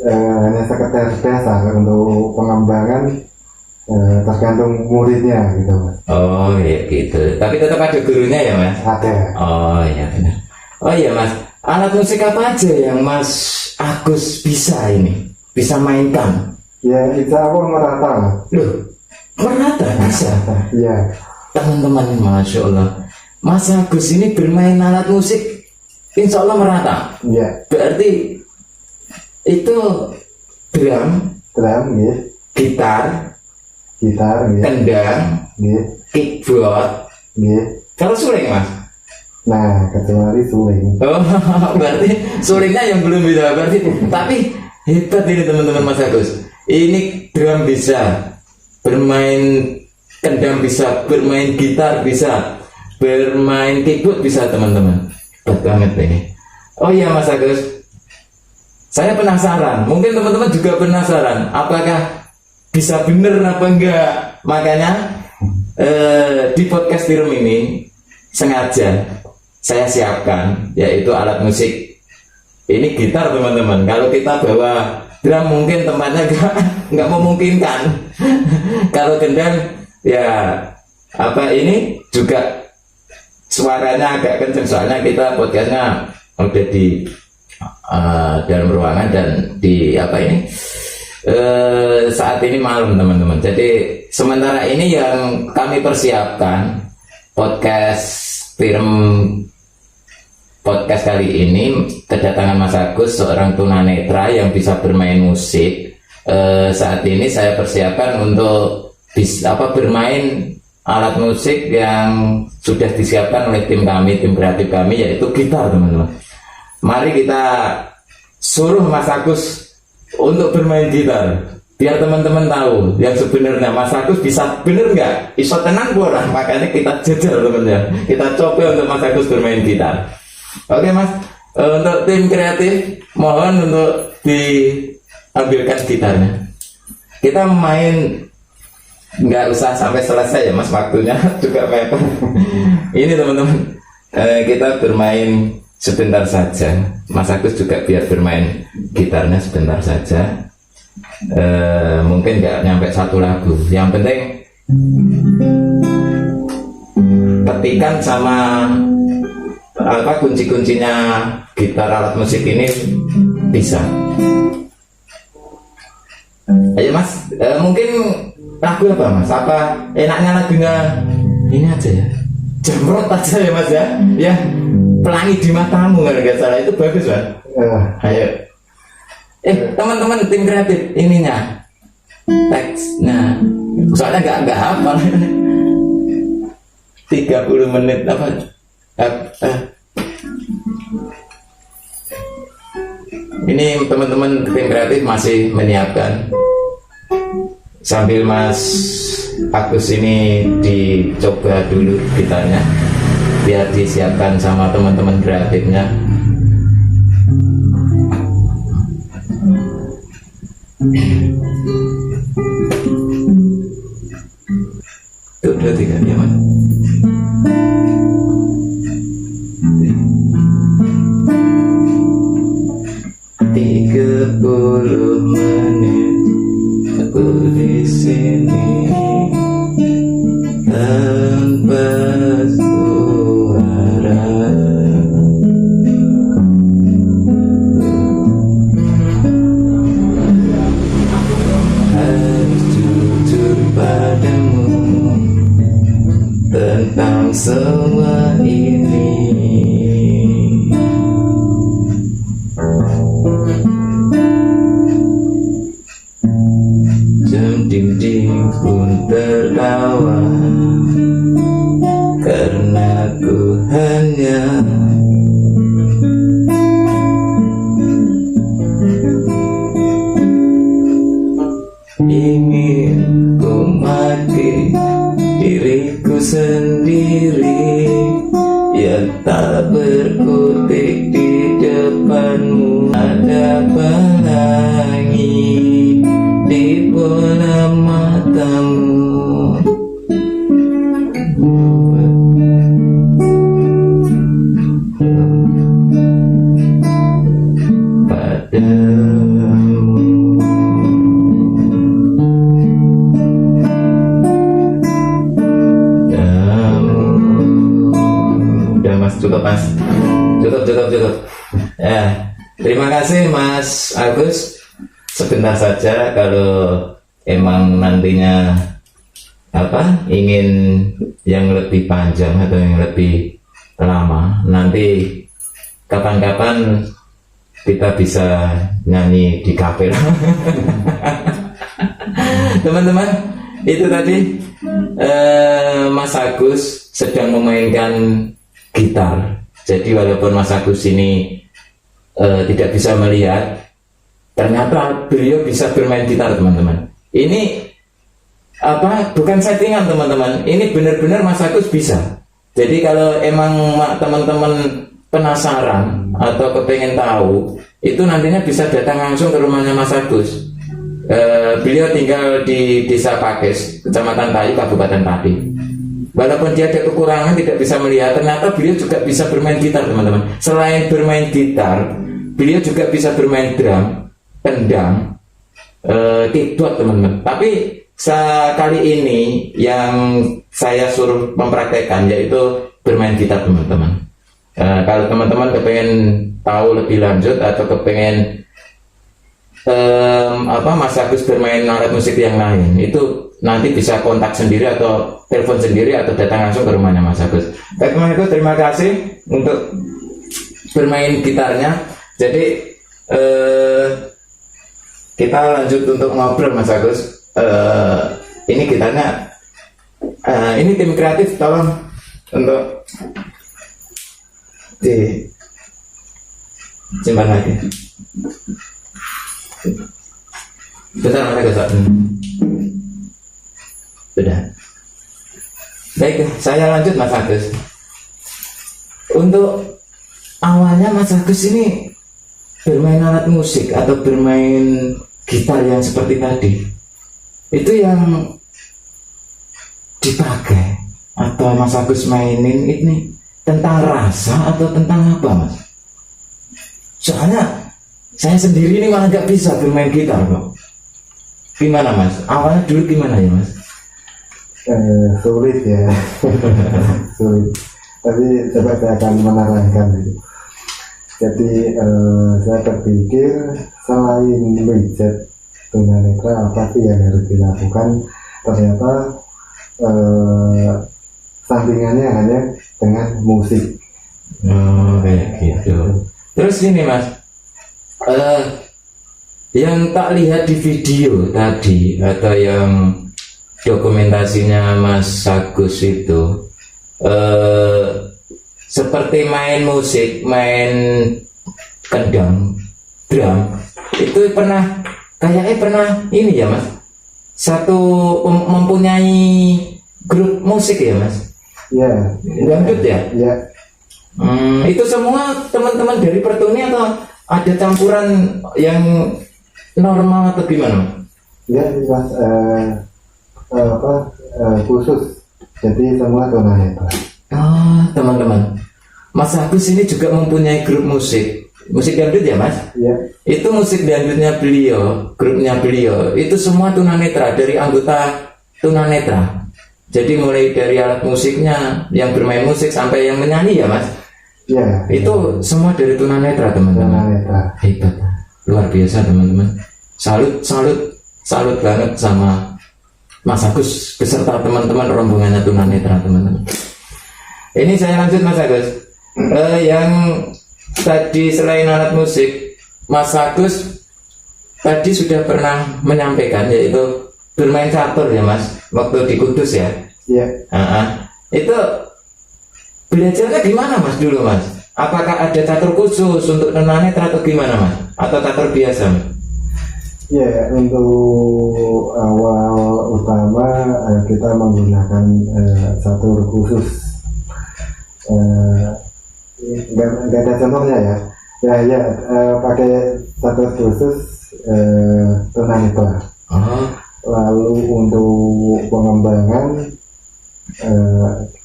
Speaker 2: hanya sekedar dasar untuk pengembangan, tergantung muridnya gitu Mas.
Speaker 1: Oh ya gitu. Tapi tetap ada gurunya ya Mas?
Speaker 2: Ada.
Speaker 1: Oh iya benar. Oh iya Mas, alat musik apa aja yang Mas Agus bisa mainkan?
Speaker 2: Ya, insya Allah merata Mas.
Speaker 1: Loh, merata bisa.
Speaker 2: Iya.
Speaker 1: Teman-teman, Masya Allah, Mas Agus ini bermain alat musik insya Allah merata.
Speaker 2: Iya.
Speaker 1: Berarti itu drum,
Speaker 2: Gitu.
Speaker 1: gitar,
Speaker 2: Gitu.
Speaker 1: kendang,
Speaker 2: Gitu.
Speaker 1: kickboard.
Speaker 2: Gitu.
Speaker 1: Kalau suling Mas?
Speaker 2: Nah, kecuali suling.
Speaker 1: Oh, berarti sulingnya yang belum bisa. Berarti, tapi hebat ini teman-teman Mas Agus. Ini drum bisa, bermain kendang bisa, bermain gitar bisa, bermain keyboard bisa teman-teman. Hebat banget ini. Oh iya Mas Agus, saya penasaran. Mungkin teman-teman juga penasaran. Apakah bisa bener apa enggak? Makanya di podcast Tirem ini sengaja saya siapkan yaitu alat musik. Ini gitar teman-teman. Kalau kita bawa drum mungkin tempatnya nggak memungkinkan. Kalau kendang ya ini juga suaranya agak kenceng soalnya kita podcastnya udah di dalam ruangan dan di saat ini malam teman-teman. Jadi sementara ini yang kami persiapkan podcast kali ini kedatangan Mas Agus, seorang tunanetra yang bisa bermain musik. Saat ini saya persiapkan untuk bermain alat musik yang sudah disiapkan oleh tim kreatif kami, yaitu gitar teman-teman. Mari kita suruh Mas Agus untuk bermain gitar, biar teman-teman tahu yang sebenarnya Mas Agus bisa bener nggak, iso tenang kurang. Makanya kita jajal teman-teman, kita coba untuk Mas Agus bermain gitar. Oke Mas, untuk tim kreatif mohon untuk diambilkan gitarnya. Kita main nggak usah sampai selesai ya Mas, waktunya juga mepet. Ini teman-teman, kita bermain sebentar saja. Mas Agus juga biar bermain gitarnya sebentar saja. Mungkin nggak nyampe satu lagu. Yang penting petikan sama kunci-kuncinya gitar alat musik ini bisa. Ayo Mas, mungkin lagu apa Mas? Apa enaknya lagunya ini aja ya, Jamrot aja ya Mas ya? Ya, Pelangi di Matamu kalau nggak salah, itu bagus Mas. Ayo. Teman-teman tim kreatif ininya teksnya, soalnya nggak hafal. 30 menit apa? Ini teman-teman tim kreatif masih menyiapkan sambil Mas Agus ini dicoba dulu gitarnya biar disiapkan sama teman-teman kreatifnya. Tuh, 2, 3 ya Mas. Menit aku di sini tanpa suara. semua ini. Jam dinding pun tertawa karena ku hanya ingin ku mati diriku sendiri yang tak berkutik di depanmu. Ada pelangi di bola matamu. Cukup mas, cukup. Ya, terima kasih Mas Agus. Sebentar saja, kalau emang nantinya ingin yang lebih panjang atau yang lebih lama, nanti kapan-kapan kita bisa nyanyi di kafe. Teman-teman, itu tadi Mas Agus sedang memainkan gitar. Jadi walaupun Mas Agus ini tidak bisa melihat, ternyata beliau bisa bermain gitar, teman-teman. Ini bukan settingan, teman-teman. Ini benar-benar Mas Agus bisa. Jadi kalau emang teman-teman penasaran atau kepengen tahu, itu nantinya bisa datang langsung ke rumahnya Mas Agus. Beliau tinggal di Desa Pakis, Kecamatan Tayu, Kabupaten Pati. Walaupun dia ada kekurangan, tidak bisa melihat, ternyata beliau juga bisa bermain gitar, teman-teman. Selain bermain gitar, beliau juga bisa bermain drum, kendang, keyboard, teman-teman. Tapi kali ini yang saya suruh mempraktekkan yaitu bermain gitar, teman-teman. Kalau teman-teman kepengen tahu lebih lanjut atau kepengen Mas Agus bermain alat musik yang lain, itu nanti bisa kontak sendiri atau telepon sendiri atau datang langsung ke rumahnya Mas Agus. Baik, Mas Agus, terima kasih untuk bermain gitarnya. Jadi kita lanjut untuk ngobrol, Mas Agus. Ini gitarnya, ini tim kreatif, tolong untuk simpan lagi. Bentar, Mas Agus. Sudah. Baik, saya lanjut, Mas Agus. Untuk awalnya Mas Agus ini bermain alat musik atau bermain gitar yang seperti tadi, itu yang dipakai atau Mas Agus mainin ini tentang rasa atau tentang apa, Mas? Soalnya saya sendiri ini malah nggak bisa bermain gitar kok. Gimana, Mas? Awalnya dulu gimana ya, Mas?
Speaker 2: Sulit ya. Sulit, tapi coba saya akan menerangkan gitu. Jadi saya berpikir selain meriset tunanetra apa sih yang harus dilakukan, ternyata sampingannya hanya dengan musik.
Speaker 1: Kayak gitu. Terus ini, Mas, yang tak lihat di video tadi atau yang dokumentasinya Mas Agus itu seperti main musik, main kendang, drum, itu kayaknya pernah ini ya, Mas, mempunyai grup musik ya, Mas?
Speaker 2: Ya.
Speaker 1: Dangdut ya?
Speaker 2: Ya.
Speaker 1: Itu semua teman-teman dari Pertuni atau ada campuran yang normal atau gimana?
Speaker 2: Ya, Mas, khusus, jadi semua tunanetra.
Speaker 1: Teman-teman, Mas Agus ini juga mempunyai grup musik dangdut ya, Mas?
Speaker 2: Ya.
Speaker 1: Itu musik dangdutnya beliau, grupnya beliau, itu semua tunanetra, dari anggota tunanetra. Jadi mulai dari alat musiknya, yang bermain musik sampai yang menyanyi ya, Mas?
Speaker 2: Ya.
Speaker 1: Itu semua dari tunanetra, teman-teman.
Speaker 2: Tunanetra.
Speaker 1: Hebat, luar biasa, teman-teman. Salut banget sama Mas Agus beserta teman-teman rombongannya tunanetra, teman-teman. Ini saya lanjut Mas Agus. Yang tadi selain alat musik, Mas Agus tadi sudah pernah menyampaikan yaitu bermain catur ya Mas, waktu di Kudus ya.
Speaker 2: Iya.
Speaker 1: Itu belajarnya gimana Mas dulu Mas? Apakah ada catur khusus untuk tunanetra atau gimana Mas? Atau catur biasa Mas?
Speaker 2: Ya, untuk awal utama kita menggunakan catur khusus. Nggak ada contohnya ya. Pakai catur khusus tunanetra. Lalu untuk pengembangan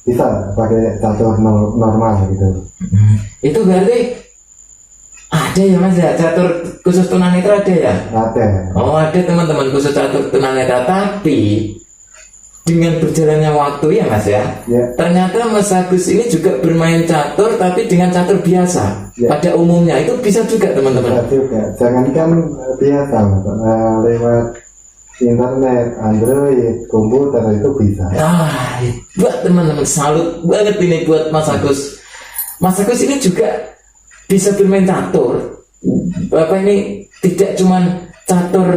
Speaker 2: bisa pakai catur normal gitu.
Speaker 1: Itu berarti ada ya Mas ya, catur khusus tunanetra ada ya?
Speaker 2: Ada.
Speaker 1: Oh ada teman-teman khusus catur tunanetra, tapi dengan berjalannya waktu ya Mas ya, ternyata Mas Agus ini juga bermain catur tapi dengan catur biasa pada umumnya, itu bisa juga teman-teman?
Speaker 2: Bisa juga, jangankan biasa Mas, lewat internet, Android, komputer itu bisa.
Speaker 1: Buat teman-teman, salut banget ini buat Mas Agus. Mas Agus ini juga bisa bermain catur. Bapak ini tidak cuman catur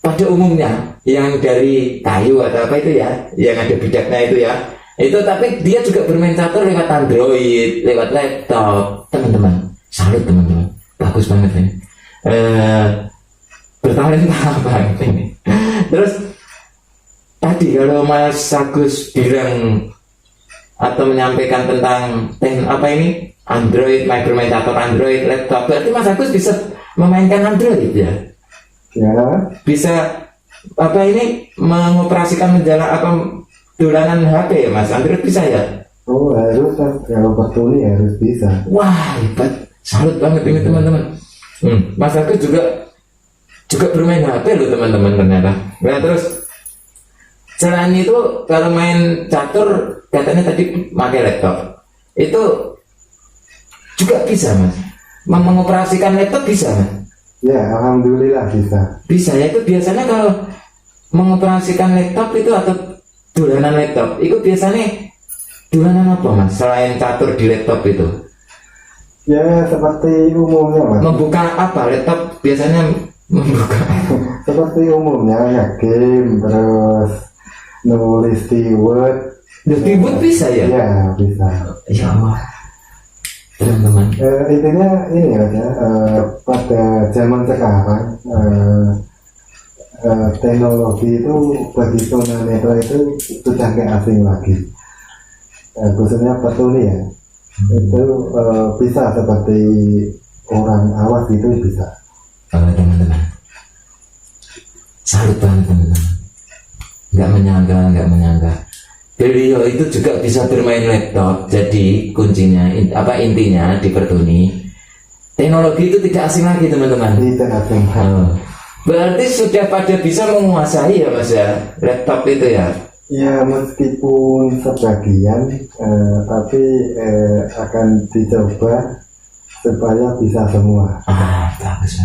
Speaker 1: pada umumnya yang dari kayu atau apa itu ya, yang ada bidaknya itu ya. Itu tapi dia juga bermain catur lewat Android, lewat laptop. Teman-teman, salut teman-teman. Bagus banget ini. Bertalenta banget ini. Terus tadi kalau Mas Agus bilang atau menyampaikan tentang apa ini Android, bermain catur Android, laptop, berarti Mas Agus bisa memainkan Android ya?
Speaker 2: Ya.
Speaker 1: Bisa apa ini mengoperasikan dolanan HP ya Mas? Android bisa ya?
Speaker 2: Oh harus, kalau Pertuni harus bisa.
Speaker 1: Wah hebat, salut banget ini teman-teman. Mas Agus juga bermain HP loh teman-teman ternyata. Nah terus selain itu kalau main catur katanya tadi pakai laptop, itu juga bisa Mas? Mengoperasikan laptop bisa Mas?
Speaker 2: Ya alhamdulillah bisa.
Speaker 1: Bisa ya, itu biasanya kalau mengoperasikan laptop itu atau dolanan laptop, itu biasanya dolanan apa Mas? Selain catur di laptop itu?
Speaker 2: Ya seperti umumnya Mas.
Speaker 1: Membuka apa? Laptop biasanya membuka
Speaker 2: seperti umumnya ya, game, terus nulis di Word.
Speaker 1: Di Word bisa ya?
Speaker 2: Ya bisa.
Speaker 1: Ya Allah teman-teman.
Speaker 2: Intinya ini ya, pada zaman sekarang teknologi itu bagi tunanetra itu sudah nggak asing lagi. Khususnya Pertuni ya, itu bisa seperti orang awam itu bisa.
Speaker 1: Teman-teman, salut banget teman-teman. Nggak menyangka. Beliau itu juga bisa bermain laptop. Jadi kuncinya intinya di Pertuni, teknologi itu tidak asing lagi teman-teman.
Speaker 2: Tidak asing.
Speaker 1: Berarti sudah pada bisa menguasai ya Mas ya laptop itu ya?
Speaker 2: Ya meskipun sebagian, tapi akan dicoba supaya bisa semua.
Speaker 1: Bagus.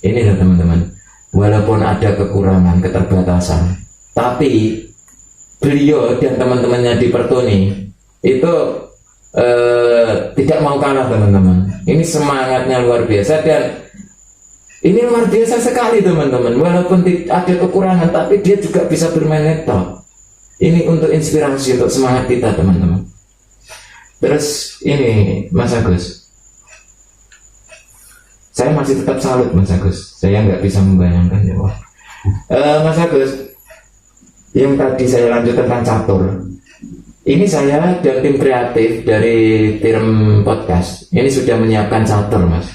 Speaker 1: Ini loh teman-teman, walaupun ada kekurangan, keterbatasan, tapi beliau dan teman-temannya di Pertuni itu tidak mau kalah teman-teman. Ini semangatnya luar biasa dan ini luar biasa sekali teman-teman. Walaupun ada kekurangan, tapi dia juga bisa bermain laptop. Ini untuk inspirasi, untuk semangat kita teman-teman. Terus ini Mas Agus, saya masih tetap salut Mas Agus. Saya nggak bisa membayangkan ya Mas Agus, yang tadi saya lanjut tentang catur. Ini saya dan tim kreatif dari tim podcast ini sudah menyiapkan catur Mas.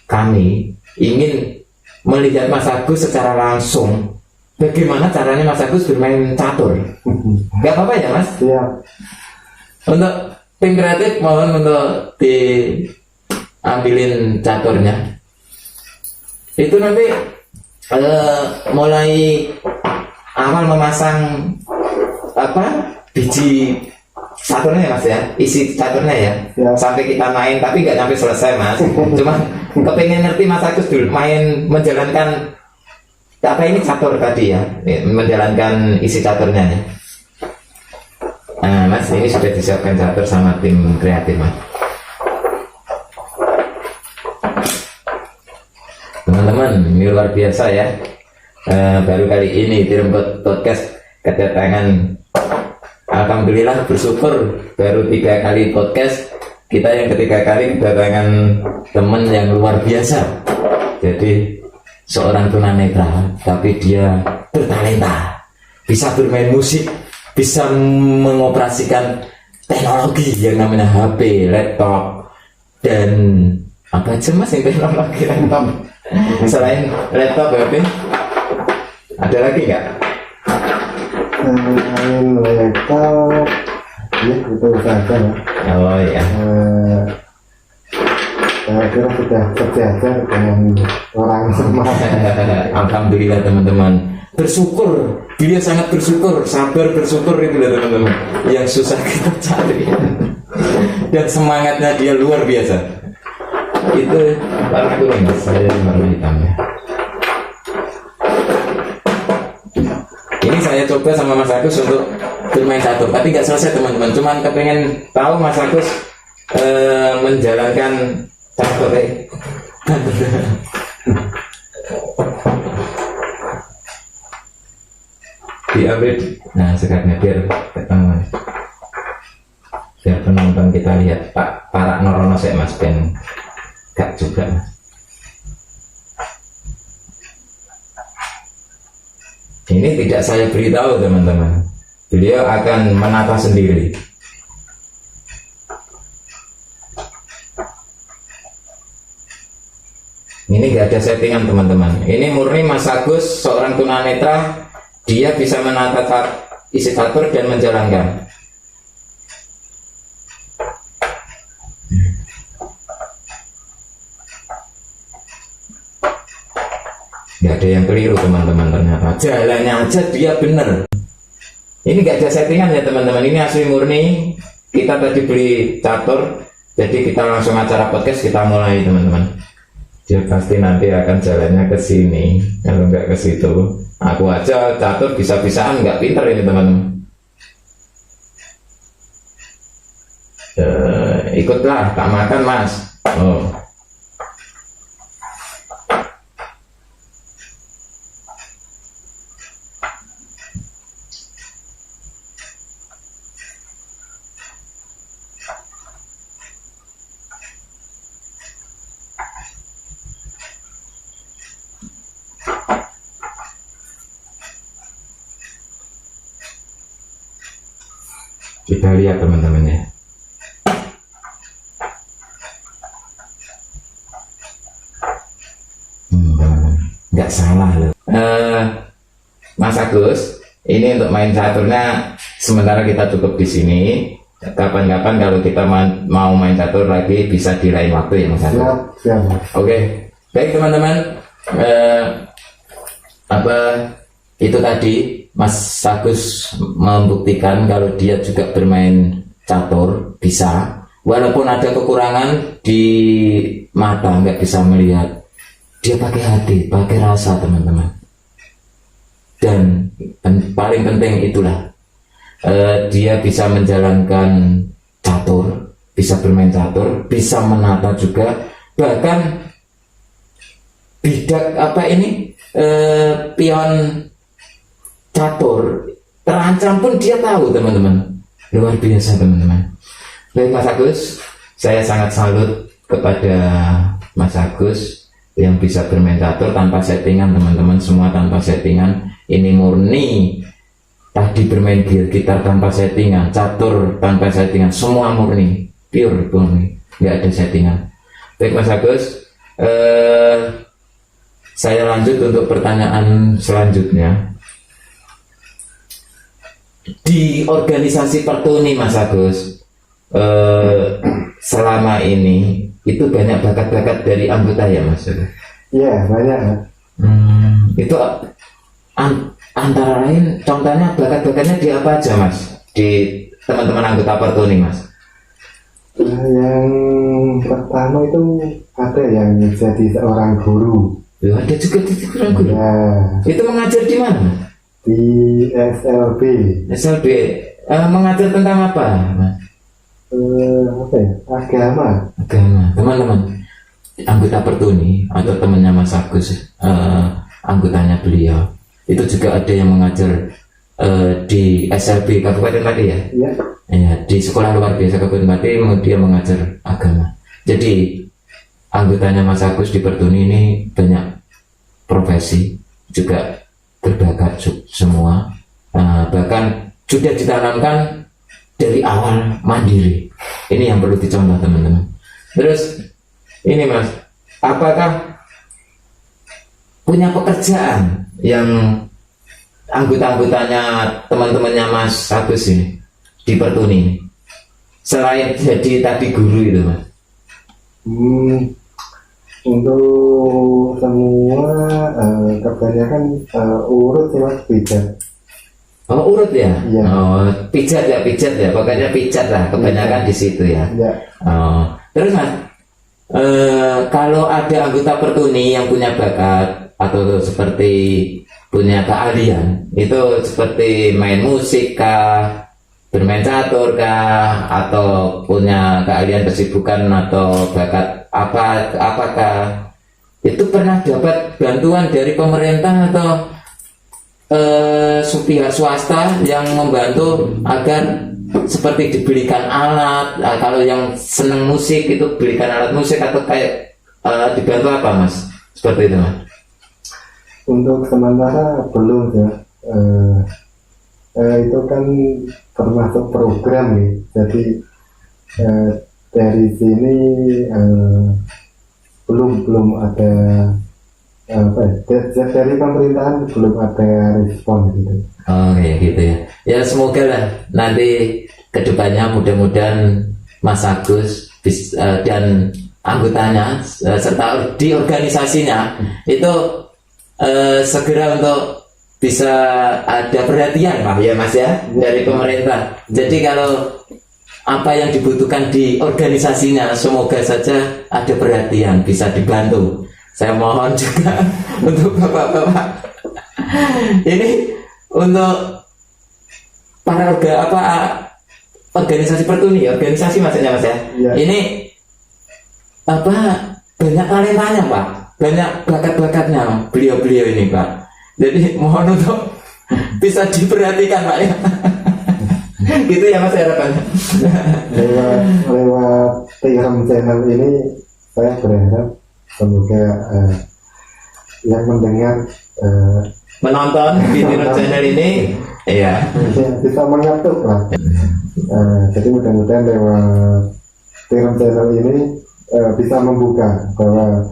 Speaker 1: Kami ingin melihat Mas Agus secara langsung bagaimana caranya Mas Agus bermain catur. Gak apa-apa ya Mas?
Speaker 2: Iya.
Speaker 1: Untuk tim kreatif mohon untuk diambilin caturnya. Itu nanti mulai awal memasang biji caturnya ya Mas ya, isi caturnya ya, sampai kita main, tapi nggak sampai selesai Mas. Cuma kepengen ngerti Mas Agus dulu main menjalankan ini catur tadi ya, menjalankan isi caturnya ya. Nah, Mas, ini sudah disiapkan catur sama tim kreatif, Mas. Teman-teman, ini luar biasa ya. Baru kali ini tim podcast kedatangan, alhamdulillah bersyukur baru 3 kali podcast. Kita yang ketiga kali kedatangan teman yang luar biasa. Jadi seorang tunanetra, tapi dia bertalenta, bisa bermain musik, bisa mengoperasikan teknologi yang namanya HP, laptop, dan apa aja Mas yang teknologi laptop? Selain laptop, HP, ada lagi nggak?
Speaker 2: Selain laptop, ya itu saja ya.
Speaker 1: Oh iya.
Speaker 2: Saya kira sudah sejajar dengan orang semua.
Speaker 1: Alhamdulillah teman-teman, bersyukur, dia sangat bersyukur, sabar bersyukur itu loh teman-teman, yang susah kita cari dan semangatnya dia luar biasa. Itu warna kuning, saya warna hitam ya. Ini saya coba sama Mas Agus untuk bermain catur, tapi nggak selesai teman-teman, cuman kepengen tahu Mas Agus menjalankan catur diambil. Nah sekarang biar ketemu, biar penonton kita lihat Pak Para Norono saya Mas Ben gak juga Mas. Ini tidak saya beritahu teman-teman, beliau akan menata sendiri. Ini gak ada settingan teman-teman, ini murni Mas Agus seorang tunanetra, dia bisa menata isi catur dan menjalankan. Gak ada yang keliru teman-teman, ternyata jalannya aja dia bener. Ini gak ada settingan ya teman-teman, ini asli murni. Kita tadi beli catur, jadi kita langsung acara podcast, kita mulai teman-teman. Dia pasti nanti akan jalannya ke sini, kalau nggak ke situ. Aku aja catur bisa-bisaan nggak pinter ini teman-teman. Ikutlah, tak makan Mas. Oh. Kita lihat teman-teman ya. Nggak salah loh. Mas Agus, ini untuk main caturnya sementara kita cukup di sini. Kapan-kapan kalau kita mau main catur lagi bisa di lain waktu ya Mas Agus.
Speaker 2: Siap.
Speaker 1: Oke, baik teman-teman. Itu tadi Mas Agus membuktikan kalau dia juga bermain catur bisa, walaupun ada kekurangan di mata nggak bisa melihat, dia pakai hati, pakai rasa teman-teman. Dan paling penting itulah dia bisa menjalankan catur, bisa bermain catur, bisa menata juga, bahkan bidak pion catur terancam pun dia tahu teman-teman. Luar biasa teman-teman. Baik Mas Agus, saya sangat salut kepada Mas Agus yang bisa bermain catur tanpa settingan teman-teman, semua tanpa settingan. Ini murni. Tadi bermain gitar tanpa settingan, catur tanpa settingan, semua murni, pure murni, nggak ada settingan. Baik Mas Agus, saya lanjut untuk pertanyaan selanjutnya. Di organisasi Pertuni Mas Agus, selama ini itu banyak bakat-bakat dari anggota ya Mas?
Speaker 2: Iya banyak.
Speaker 1: Itu antara lain contohnya bakat-bakatnya di apa aja Mas? Di teman-teman anggota Pertuni Mas?
Speaker 2: Yang pertama itu ada yang jadi seorang guru.
Speaker 1: Ada juga di seorang guru.
Speaker 2: Ya.
Speaker 1: Itu mengajar di mana?
Speaker 2: Di SLB.
Speaker 1: SLB mengajar tentang apa, Mas?
Speaker 2: Apa ya? Agama.
Speaker 1: Teman-teman anggota Pertuni atau temannya Mas Agus, anggotanya beliau itu juga ada yang mengajar di SLB Kabupaten Pati ya?
Speaker 2: Iya.
Speaker 1: Ya, di sekolah luar biasa Kabupaten Pati dia mengajar agama. Jadi anggotanya Mas Agus di Pertuni ini banyak profesi, juga berbakat semua. Bahkan sudah ditanamkan dari awal mandiri. Ini yang perlu dicontoh teman-teman. Terus ini Mas, apakah punya pekerjaan yang anggota-anggotanya teman-temannya Mas Agus ini di Pertuni selain jadi tadi guru itu Mas?
Speaker 2: Untuk semua kebanyakan urut sih Mas, pijat.
Speaker 1: Oh urut ya?
Speaker 2: Iya.
Speaker 1: Oh pijat ya, pokoknya pijat lah kebanyakan di situ ya.
Speaker 2: Iya.
Speaker 1: Oh terus Mas, kalau ada anggota Pertuni yang punya bakat atau seperti punya keahlian, itu seperti main musik kah, bermain catur kah, atau punya keahlian kesibukan atau bakat apakah itu pernah dapat bantuan dari pemerintah atau pihak swasta yang membantu agar seperti dibelikan alat, kalau yang seneng musik itu belikan alat musik atau kayak dibantu apa Mas? Seperti itu Mas?
Speaker 2: Untuk sementara belum ya. Itu kan termasuk program nih. Jadi dari sini belum ada dari pemerintahan belum ada respon gitu.
Speaker 1: Oh ya gitu ya. Ya semoga lah nanti kedepannya mudah-mudahan Mas Agus dan anggotanya serta di organisasinya itu segera untuk bisa ada perhatian Pak ya Mas ya dari pemerintah. Jadi kalau apa yang dibutuhkan di organisasinya semoga saja ada perhatian, bisa dibantu. Saya mohon juga untuk bapak-bapak ini untuk para organisasi Pertuni, organisasi maksudnya Mas ya.
Speaker 2: Ya.
Speaker 1: Ini banyak talentanya Pak, banyak bakat-bakatnya beliau-beliau ini Pak. Jadi mohon untuk bisa diperhatikan Pak ya. Gitu ya Mas harapannya.
Speaker 2: lewat Tiram channel ini saya berharap semoga yang mendengar
Speaker 1: menonton di Tiram channel ini ya
Speaker 2: bisa mengetuk lah. Jadi mudah-mudahan lewat Tiram channel ini bisa membuka bahwa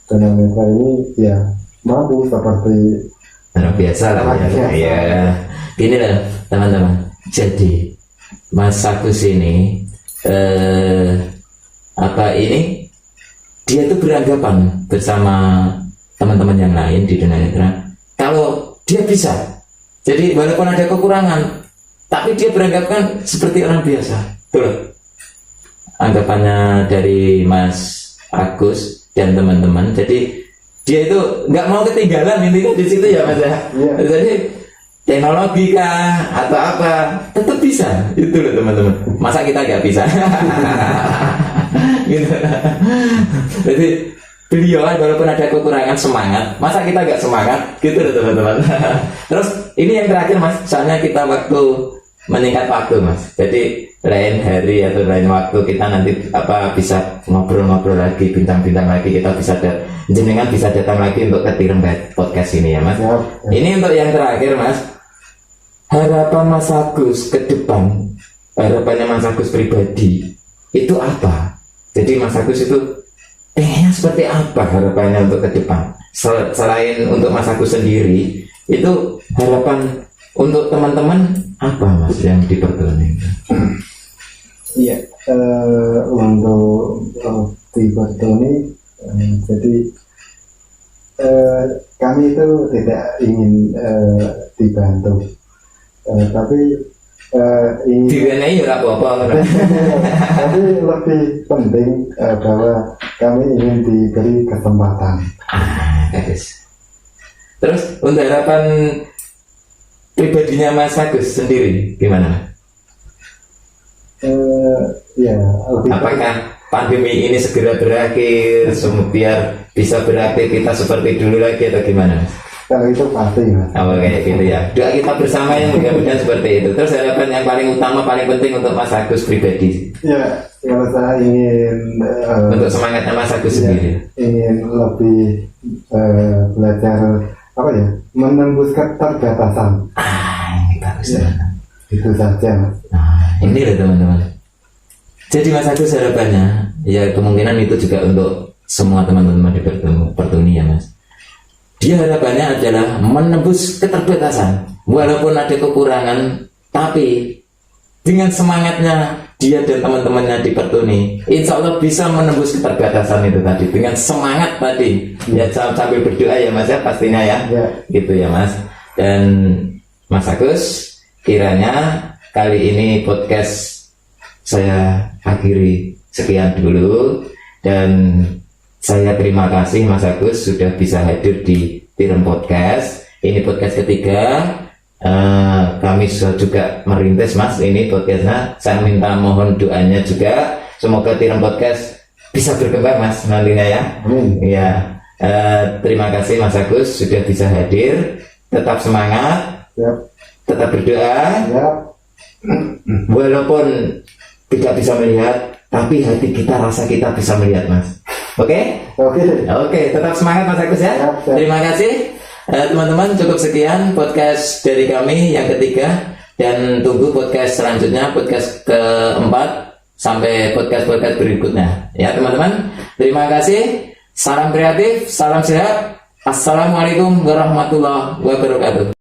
Speaker 2: tunanetra ini ya mampu seperti
Speaker 1: biasa lah ya. Gini lah teman-teman. Jadi Mas Agus ini dia itu beranggapan bersama teman-teman yang lain di tunanetra kalau dia bisa. Jadi walaupun ada kekurangan, tapi dia beranggapan seperti orang biasa. Betul. Anggapannya dari Mas Agus dan teman-teman. Jadi dia itu nggak mau ketinggalan intinya di situ ya Mas ya. Yeah. Jadi teknologi kah atau apa tetap bisa itu loh teman-teman. Masa kita nggak bisa? Gitu. Jadi beliau walaupun ada kekurangan semangat, masa kita nggak semangat? Gitu loh teman-teman. Terus ini yang terakhir Mas, soalnya kita waktu meningkat waktu Mas. Jadi lain hari atau lain waktu kita nanti bisa ngobrol-ngobrol lagi, bincang-bincang lagi, kita bisa jenengan bisa datang lagi untuk ke Tiram podcast ini ya Mas. Ya. Ini untuk yang terakhir Mas, harapan Mas Agus ke depan, harapannya Mas Agus pribadi itu apa? Jadi Mas Agus itu pengennya seperti apa harapannya untuk ke depan? Selain untuk Mas Agus sendiri, itu harapan untuk teman-teman apa Mas yang di Pertuni?
Speaker 2: Iya, untuk di Pertuni, jadi kami itu tidak ingin dibantu, tapi ingin
Speaker 1: diwenei ya apa-apa.
Speaker 2: tapi lebih penting bahwa kami ingin diberi kesempatan.
Speaker 1: Guys. Terus untuk harapan pribadinya Mas Agus sendiri gimana?
Speaker 2: Ya, lebih
Speaker 1: Apakah pandemi ini segera berakhir, biar bisa beraktivitas seperti dulu lagi atau gimana, Mas?
Speaker 2: kalau itu pasti Mas.
Speaker 1: Oh, kayak gitu ya. Doa kita bersama yang mudah-mudahan seperti itu. Terus harapan yang paling utama, paling penting untuk Mas Agus pribadi,
Speaker 2: Ya, kalau saya ingin
Speaker 1: untuk semangatnya Mas Agus
Speaker 2: ya,
Speaker 1: sendiri.
Speaker 2: ingin lebih belajar apa ya, menembus keterbatasan.
Speaker 1: Ini bagus teman-teman.
Speaker 2: Itu saja Mas.
Speaker 1: Nah, ini loh teman-teman. Jadi Mas Agus harapannya, ya kemungkinan itu juga untuk semua teman-teman di Pertuni ya Mas. Dia harapannya adalah menembus keterbatasan, walaupun ada kekurangan, tapi dengan semangatnya dia dan teman-temannya di Pertuni, insya Allah bisa menembus keterbatasan itu tadi dengan semangat tadi. Ya sambil berdoa ya Mas ya pastinya ya, gitu ya Mas. Dan Mas Agus, kiranya kali ini podcast saya akhiri sekian dulu, dan saya terima kasih Mas Agus sudah bisa hadir di Tirem Podcast. Ini podcast ketiga. Kami juga merintis Mas ini podcastnya. Saya minta mohon doanya juga, semoga Tirem Podcast bisa berkembang Mas nantinya ya. Ya, terima kasih Mas Agus sudah bisa hadir. Tetap semangat, tetap berdoa. Walaupun tidak bisa melihat, tapi hati kita, rasa kita bisa melihat Mas. Oke, tetap semangat Mas Agus ya. Terima kasih teman-teman, cukup sekian podcast dari kami yang ketiga, dan tunggu podcast selanjutnya, podcast keempat sampai podcast berikutnya ya teman-teman. Terima kasih, salam kreatif, salam sehat, assalamualaikum warahmatullahi wabarakatuh.